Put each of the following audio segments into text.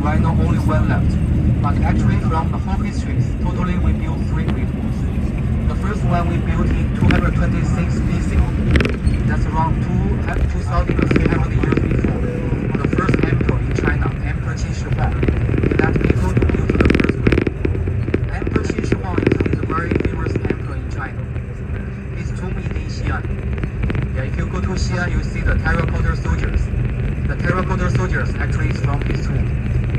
right now only one left. But actually from the whole history, totally we built three great walls. The first one we built in 226 BC. That's around 2,300 years before. The first emperor in China, Emperor Qin Shi Huang, he led people to build the first great wall. Emperor Qin Shi Huang is a very famous emperor in China. His tomb is in Xi'an. Yeah, if you go to Xi'an, you see the terracotta soldiers. The terracotta soldiers actually is from his tomb.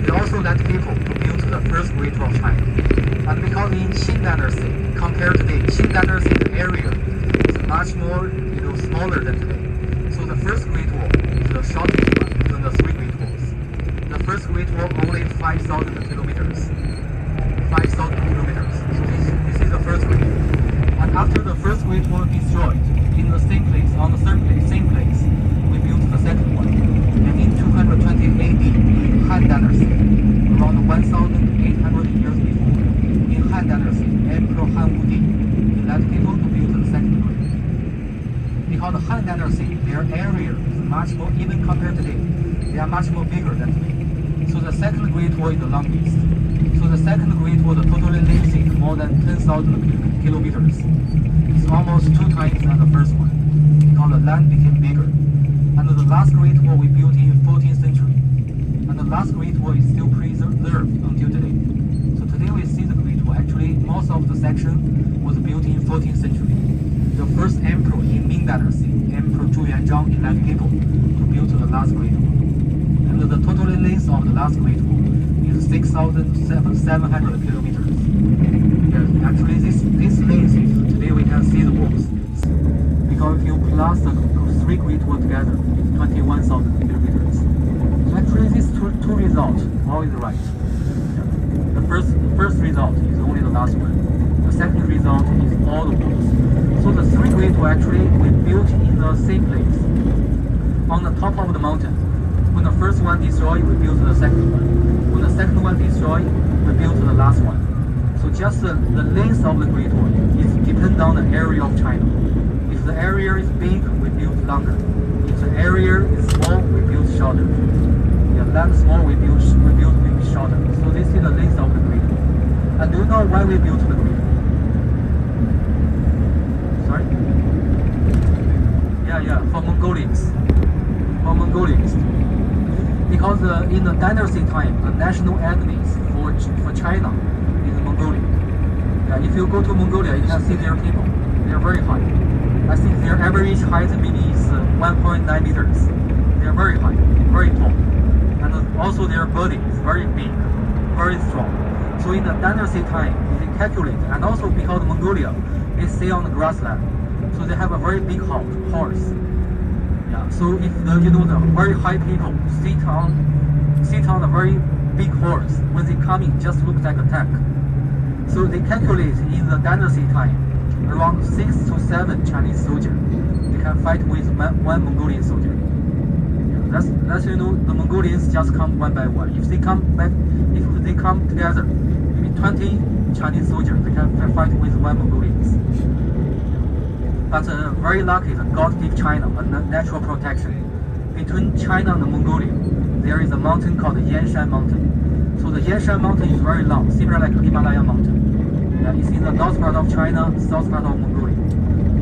He also led people to build the first great wall of China. And because in Qin Dynasty, compared to today, Qin Dynasty area is much more smaller than today. So the first great wall is the shortest one than the three great walls. The first great wall only 5,000 kilometers. 5,000 kilometers. So this is the first great wall. And after the first great wall destroyed, in the same place, on the same place, we built the second one. And in 220 AD, in Han Dynasty, around 1,800 years before, in Han Dynasty, Emperor Han Wudi, he led people to build the second great wall. Because the Han Dynasty, their area is much more, even compared to today, they are much more bigger than today. So the second great wall is the longest. So the second great wall, the total length is more than 10,000 kilometers. It's almost 2 times than the first one, because the land became bigger. And the last great wall we built in 14th century. And the last great wall is still preserved until today. So today we see the great wall. Actually, most of the section was built in 14th century. The first emperor in Ming Dynasty, Emperor Zhu Yuanzhang, led people to build the last great wall. And the total length of the last great wall is 6,700 kilometers. Yes, actually, this length is, today we can see the walls. Because if you plus the three great walls together, it's 21,000 kilometers. So actually, these two results, all is right. The first result is only the last one. The second result is all the walls. So the three great walls actually we built in the same place, on the top of the mountain. When the first one destroyed, we built the second one. When the second one destroyed, we built the last one. So just the length of the great wall is depend on the area of China. If the area is big, we build longer. If the area is small, we build shorter. If land small, we build shorter. So this is the length of the great wall. And do you know why we built the great wall? Sorry? Yeah, for Mongolians. For Mongolians. Because in the dynasty time, the national enemies for China is Mongolia. Yeah, if you go to Mongolia, you can see their people. They are very high. I think their average height maybe is 1.9 meters. They are very high, very tall. And also their body is very big, very strong. So in the dynasty time, they calculate, and also because Mongolia is stay on the grassland, so they have a very big horse. Yeah, so if the the very high people sit on a very big horse, when they come in, just look like a tank. So they calculate in the dynasty time, around 6 to 7 Chinese soldiers, they can fight with one Mongolian soldier. Yeah, that's the Mongolians just come one by one. If they come together, maybe 20 Chinese soldiers, they can fight with one Mongolians. But very lucky that God gave China a natural protection. Between China and Mongolia, there is a mountain called the Yanshan Mountain. So the Yanshan Mountain is very long, similar like the Himalaya Mountain. Yeah, it's in the north part of China, south part of Mongolia.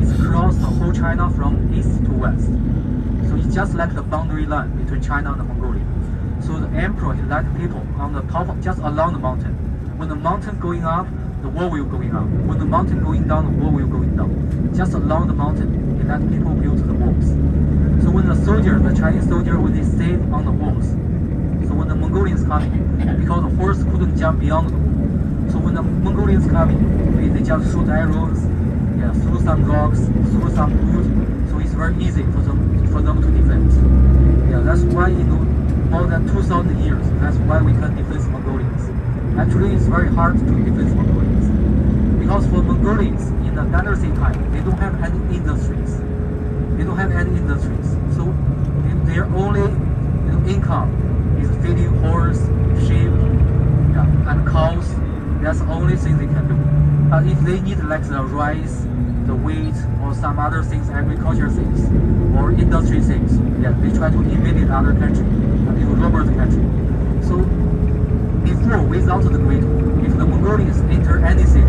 It's across the whole China from east to west. So it's just like the boundary line between China and Mongolia. So the emperor, he led people on the top, just along the mountain. When the mountain going up, the wall will going up. When the mountain going down, the wall will going down. Just along the mountain, he let people build the walls. So when the Chinese soldier, when they stayed on the walls, so when the Mongolians coming, because the horse couldn't jump beyond the wall, so when the Mongolians coming, they just shoot arrows, yeah, through some rocks, through some wood, so it's very easy for them to defend. Yeah, that's why more than 2,000 years, that's why we can defend Mongolians. Actually, it's very hard to defend Mongolians. Because for Mongolians, in the dynasty time, they don't have any industries. So their only income is feeding horse, sheep, yeah, and cows. That's the only thing they can do. But if they need like the rice, the wheat, or some other things, agriculture things, or industry things, yeah, they try to invade other country and they will robber the country. So War without the Great War, if the Mongolians enter any city,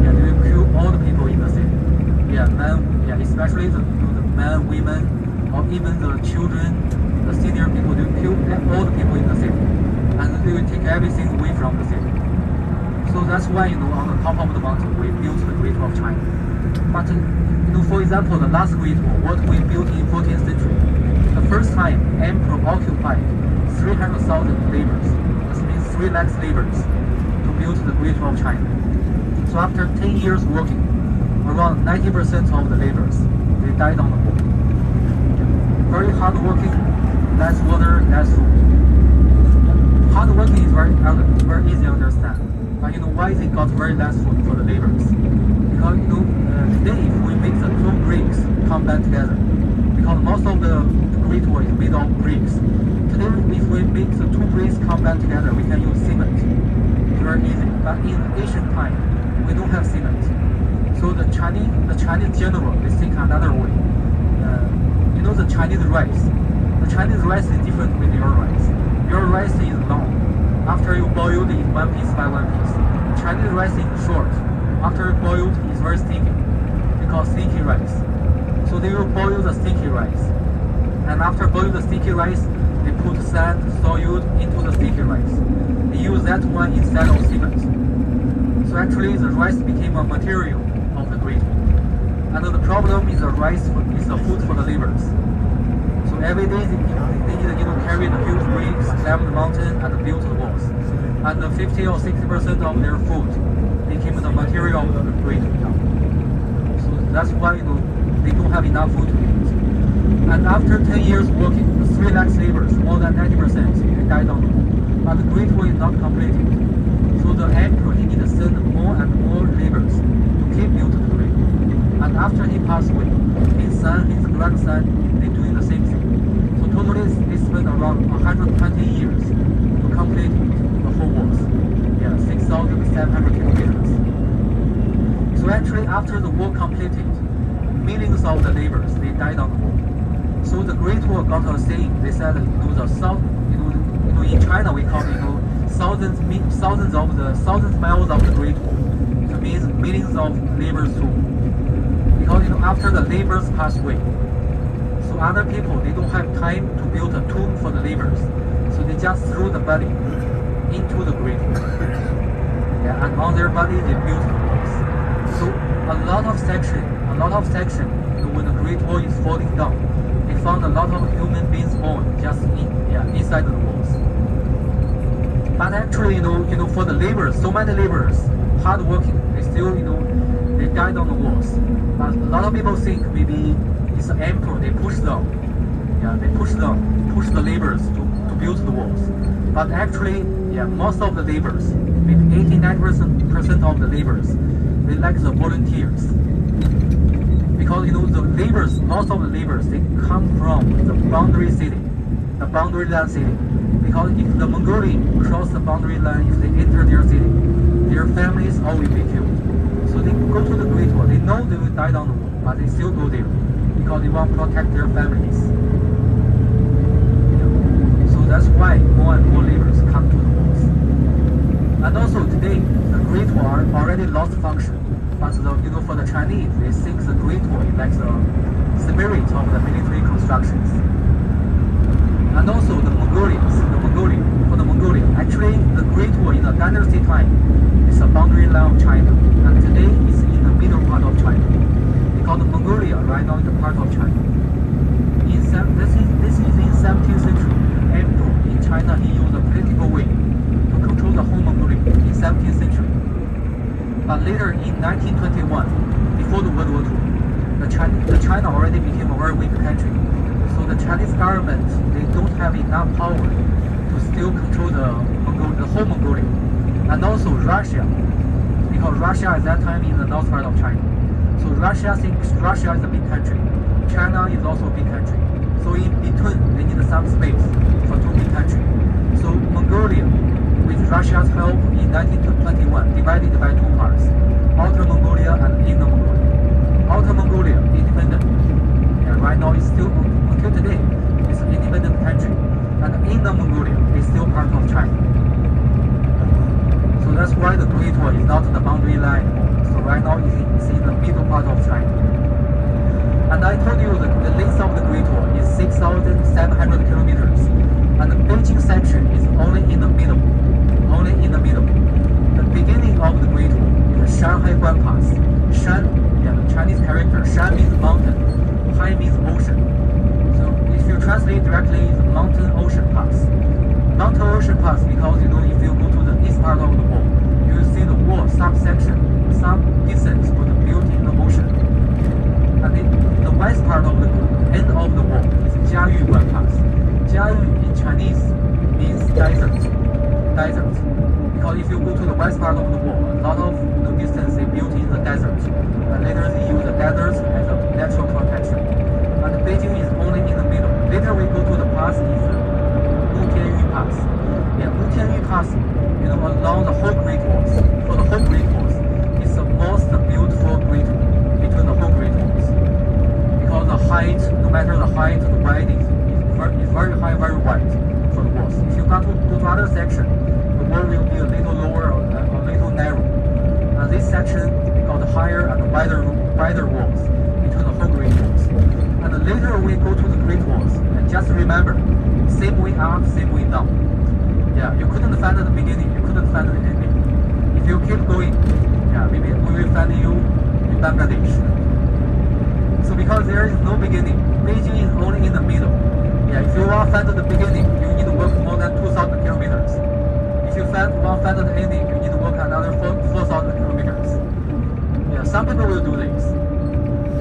yeah, they will kill all the people in the city. Yeah, especially the men, women, or even the children, the senior people, they will kill all the people in the city, and they will take everything away from the city. So that's why, on the top of the mountain, we built the Great Wall of China. But, for example, the last Great Wall, what we built in 14th century, the first time Emperor occupied 300,000 laborers, that means 3 lakhs laborers, to build the Great Wall of China. So after 10 years working, around 90% of the laborers, they died on the wall. Very hard working, less water, less food. Hard working is very easy to understand. But why they got very less food for the laborers? Because today if we make the 2 bricks come back together, because most of the Great Wall is made of bricks. Today if we make the 2 bricks come back together, we can use cement. It's very easy. But in ancient time, we don't have cement. So the Chinese general, they think another way. The Chinese rice. The Chinese rice is different with your rice. Your rice is long. After you boil it one piece by one piece. Chinese rice is short. After you boil it, it's very sticky. They call sticky rice. So they will boil the sticky rice. And after boiling the sticky rice, they put sand, soil into the sticky rice. They use that one instead of cement. So actually the rice became a material of the Great Wall. And the problem is the rice is the food for the laborers. So every day they need to carry the huge bricks, climb the mountain, and build the walls. And 50 or 60% of their food became the material of the Great Wall. So that's why they don't have enough food to eat. And after 10 years working, the 3 lakhs laborers, more than 90%, they died on the wall. But the Great Wall is not completed. So the emperor, he needed to send more and more laborers to keep building the Great Wall. And after he passed away, his son, his grandson, they doing the same thing. So totally they spent around 120 years to complete the whole walls. 6,700 kilometers. So actually after the war completed, millions of the laborers, they died on the wall. So the Great Wall got a saying. They said, the south, in China we call it, thousands miles of the Great Wall. It means millions of laborers too. Because after the laborers pass away, so other people, they don't have time to build a tomb for the laborers, so they just throw the body into the Great Wall. And on their body they build the walls. So a lot of section, when the Great Wall is falling down, they found a lot of human beings born just inside the walls. But actually, for the laborers, so many laborers, hard working, they still, they died on the walls. But a lot of people think maybe it's the emperor, they push them. They push the laborers to build the walls. But actually, most of the laborers, maybe 89% of the laborers, they like the volunteers. Because the laborers, most of the laborers, they come from the boundary city, the boundary land city. Because if the Mongolian cross the boundary line, if they enter their city, their families all will be killed. So they go to the Great Wall. They know they will die on the wall, but they still go there because they want to protect their families. So that's why more and more laborers come to the walls. And also today, the Great Wall already lost function. But for the Chinese, they think the Great Wall is like the spirit of the military constructions. And also the Mongolian, actually the Great Wall in the dynasty time is a boundary line of China, and today it's in the middle part of China. Because Mongolia right now is a part of China. This is in 17th century. Emperor in China, he used a political way to control the whole Mongolia in 17th century. But later in 1921, before the World War II, the China already became a very weak country. So the Chinese government, they don't have enough power to still control the whole Mongolia. And also Russia, because Russia at that time is the north part of China. So Russia thinks Russia is a big country. China is also a big country. So in between, they need some space for 2 big countries. So Mongolia, with Russia's help in 1921, divided by 2 parts, Outer Mongolia and Inner Mongolia. Outer Mongolia, independent. Right now it's still, until today, it's an independent country. And Inner Mongolia is still part of China. That's why the Great Wall is not the boundary line anymore. So right now it's in the middle part of China. And I told you the length of the Great Wall is 6,700 kilometers. And the Beijing section is only in the middle. Only in the middle. The beginning of the Great Wall is the Shanhai Guan Pass. Shan, the Chinese character, Shan means mountain, Hai means ocean. So if you translate directly, it's a mountain ocean pass. Mountain ocean pass because if you go to the east part of the wall, you will see the wall subsection, some distance was built in the ocean. And the west part of the end of the wall is Jiayu Guan Pass. Jiayu in Chinese means desert. Desert. Because if you go to the west part of the wall, a lot of distance is built in the desert. And later they use the desert as a natural protection. And Beijing is only in the middle. Later we go to the pass is Mutianyu Pass. Mutianyu Pass, along the whole Great Walls. For the whole Great Walls, it's the most beautiful Great Wall between the whole Great Walls. Because the height, no matter the height, the width is very high, very wide for the walls. If you go to other section, the wall will be a little lower or a little narrow. And this section got higher and wider walls between the whole Great Walls. And later we go to the Great Walls, and just remember, same way up, same way down. You couldn't find the beginning, you couldn't find the ending. If you keep going, maybe we will find you in Bangladesh. So because there is no beginning, Beijing is only in the middle. If you want to find the beginning, you need to walk more than 2,000 kilometers. If you want to find the ending, you need to walk another 4,000 kilometers. Some people will do this.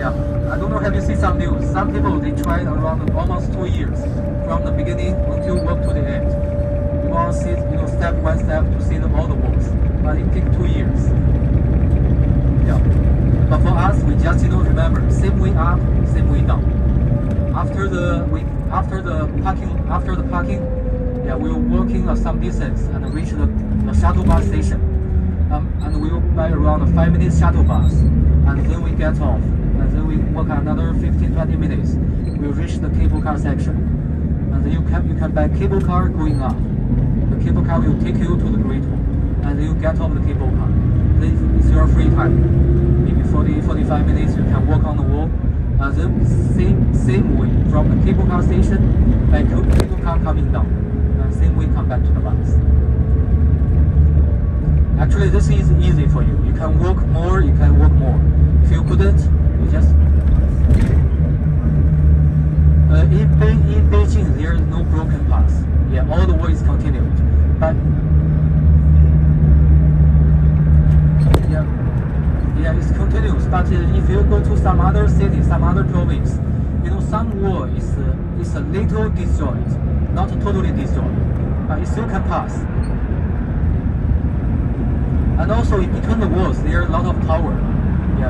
I don't know, have you seen some news? Some people, they tried around almost 2 years from the beginning until walk to the end. You want to see, step by step to see all the walls. But it takes 2 years. But for us, we just remember, same way up, same way down. After the parking, we were walking some distance and reach the shuttle bus station. And we will buy around a 5-minute shuttle bus. And then we get off. And then we walk another 15-20 minutes. We reach the cable car section. And then you can buy cable car going up. The cable car will take you to the Great Wall. And then you get off the cable car. Then it's your free time. Maybe 40-45 minutes you can walk on the wall. And then same way from the cable car station, by cable car coming down. And same way come back to the bus. Actually, this is easy for you. You can walk more, you can walk more. If you couldn't, you just... in Beijing, there is no broken path. All the way is continued. But it's continuous. But if you go to some other city, some other province, some wall is a little destroyed, not totally destroyed, but it still can pass. And also in between the walls, there are a lot of tower.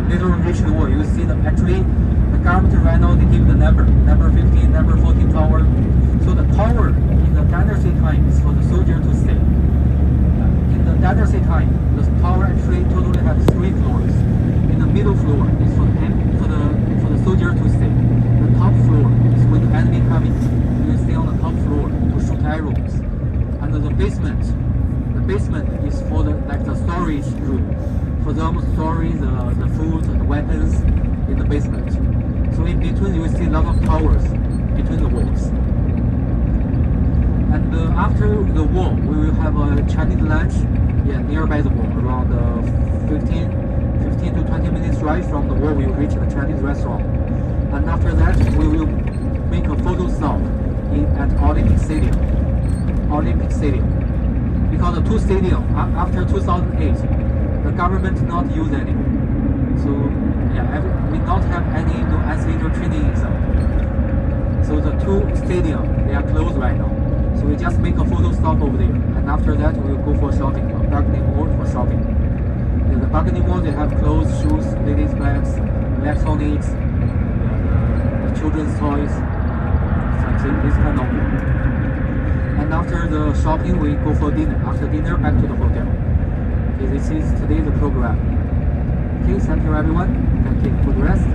Later we reach the wall, you see actually the government right now they give the number 15, number 14 tower. So the tower in the dynasty time is for the soldier to stay. In the dynasty time, the tower actually totally has 3 floors. In the middle floor is for the soldier to stay. The top floor is when the enemy coming. You stay on the top floor to shoot arrows. And the basement is for the storage room. For them store the food and the weapons in the basement. So in between you will see a lot of towers between the walls. And after the wall, we will have a Chinese lunch nearby the wall, around 15 to 20 minutes drive from the wall we will reach the Chinese restaurant. And after that we will make a photo stop at Olympic Stadium. Because the 2 stadium after 2008 the government not use anymore. So we not have any athletic training inside. So the 2 stadium they are closed right now. So we just make a photo stop over there, and after that we will go for shopping, a bargaining mall for shopping. In the bargaining mall they have clothes, shoes, ladies' bags, electronics, the children's toys, this kind of. And after the shopping we go for dinner. After dinner back to the hotel. Okay, this is today the program. Okay, thank you everyone. You can take a good rest.